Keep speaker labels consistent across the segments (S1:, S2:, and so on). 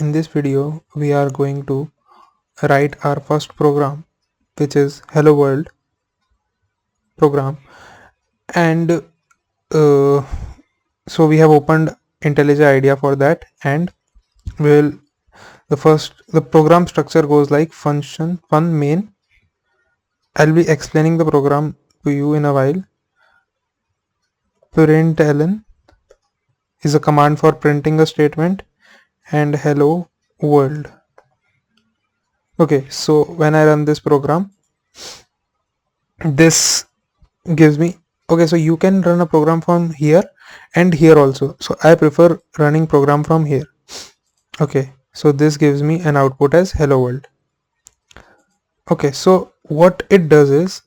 S1: In this video, we are going to write our first program, which is Hello World program. And so we have opened IntelliJ IDEA for that, and we'll the program structure goes like function fun main. I'll be explaining the program to you in a while. Println is a command for printing a statement, and hello world. Okay, so when I run this program, this gives me, okay, so you can run a program from here and here also. So I prefer running program from here. Okay, so this gives me an output as hello world. Okay, so what it does is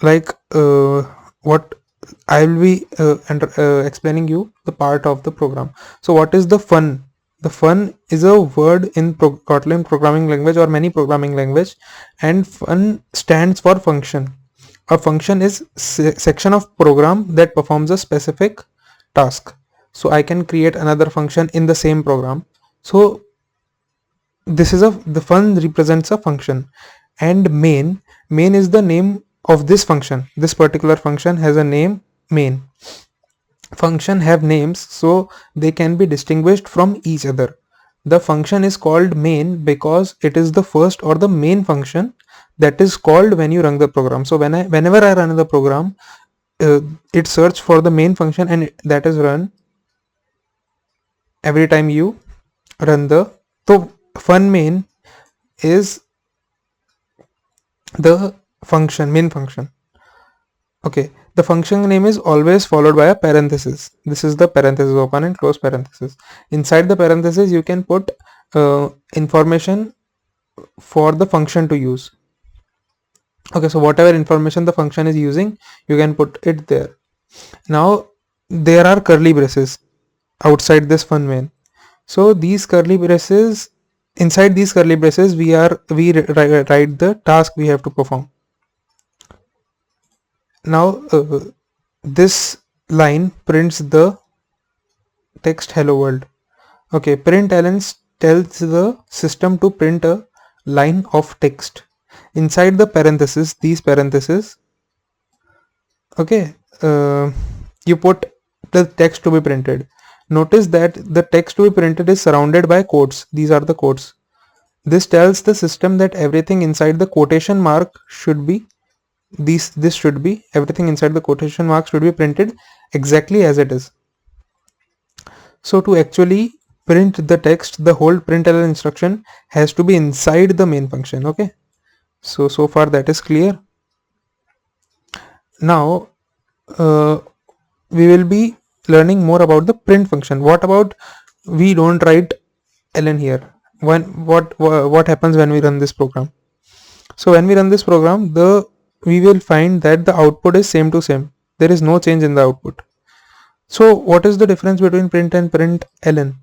S1: like what I will be explaining you the part of the program. So what is the fun? The fun is a word in Kotlin programming language or many programming language, and fun stands for function. A function is section of program that performs a specific task. So I can create another function in the same program. So this is the fun represents a function, and main is the name of this function. This particular function has a name main. Function have names so they can be distinguished from each other. The function is called main because it is the first or the main function that is called when you run the program. So whenever I run the program, it search for the main function, and that is run every time you run the. So fun main is the function main function. Okay, the function name is always followed by a parenthesis. This is the parenthesis, open and close parenthesis. Inside the parenthesis you can put information for the function to use. Okay, so whatever information the function is using, you can put it there. Now there are curly braces outside this fun main. So these curly braces, inside these curly braces we write the task we have to perform. Now this line prints the text hello world. Okay, println tells the system to print a line of text. Inside the parenthesis, these parentheses, okay, you put the text to be printed. Notice that the text to be printed is surrounded by quotes. These are the quotes. This tells the system that everything inside the quotation mark should be everything inside the quotation mark should be printed exactly as it is. So to actually print the text, the whole println instruction has to be inside the main function. Okay, so far that is clear. Now we will be learning more about the print function. What about we don't write ln here? What happens when we run this program? So when we run this program, we will find that the output is same to same. There is no change in the output. So what is the difference between print and println?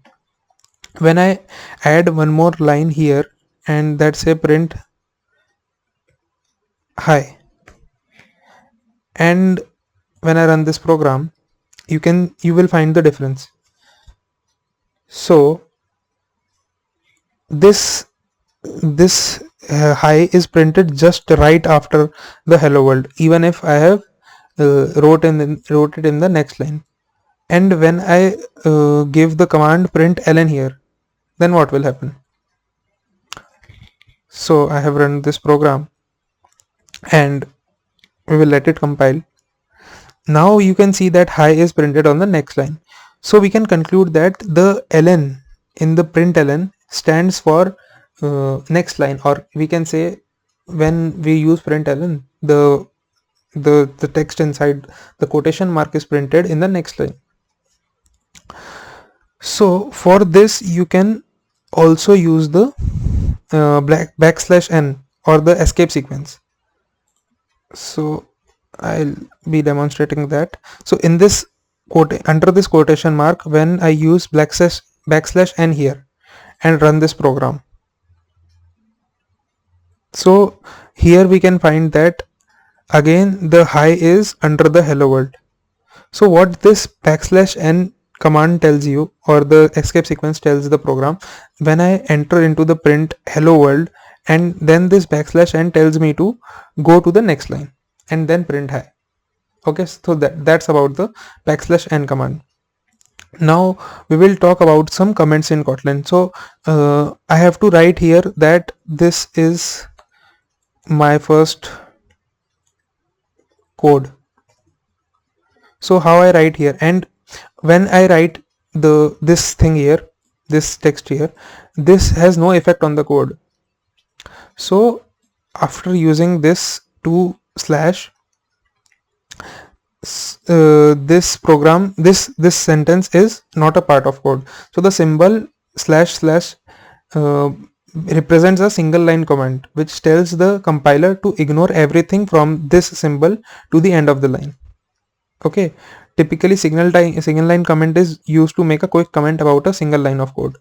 S1: When I add one more line here and that say print hi, and when I run this program, you will find the difference. So this hi is printed just right after the hello world, even if I have wrote it in the next line. And when I give the command println here, then what will happen? So I have run this program and we will let it compile. Now you can see that hi is printed on the next line. So we can conclude that the ln in the println stands for next line, or we can say when we use println, the text inside the quotation mark is printed in the next line. So for this you can also use the \n or the escape sequence. So I'll be demonstrating that. So in this under this quotation mark, when I use \n here and run this program, so here we can find that again the hi is under the hello world. So what this \n command tells you, or the escape sequence tells the program, when I enter into the print hello world, and then this backslash n tells me to go to the next line and then print hi. Okay, so that's about the backslash n command. Now we will talk about some comments in Kotlin. So I have to write here that this is my first code. So how I write here, and when I write this thing here, this text here, this has no effect on the code. So after using this to slash this program, this sentence is not a part of code. So the symbol slash slash uh, represents a single line comment which tells the compiler to ignore everything from this symbol to the end of the line. Okay, typically single line comment is used to make a quick comment about a single line of code.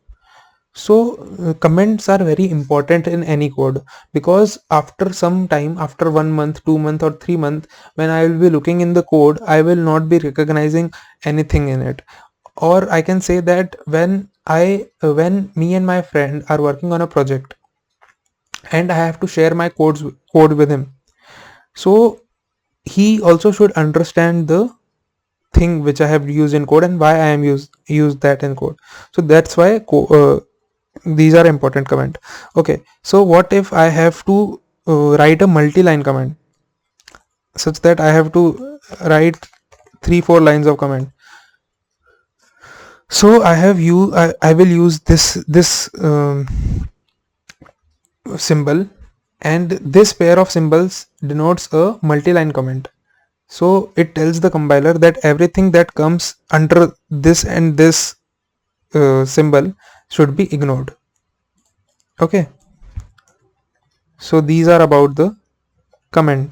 S1: So comments are very important in any code, because after some time, after 1 month, 2 month or 3 month, when I will be looking in the code, I will not be recognizing anything in it. Or I can say that when me and my friend are working on a project and I have to share my code with him, so he also should understand the thing which I have used in code and why I am used that in code. So that's why these are important comment. Okay, so what if I have to write a multi-line command, such that I have to write 3-4 lines of command. So I will use this symbol, and this pair of symbols denotes a multi-line comment. So it tells the compiler that everything that comes under this and this symbol should be ignored. Okay, so these are about the comment.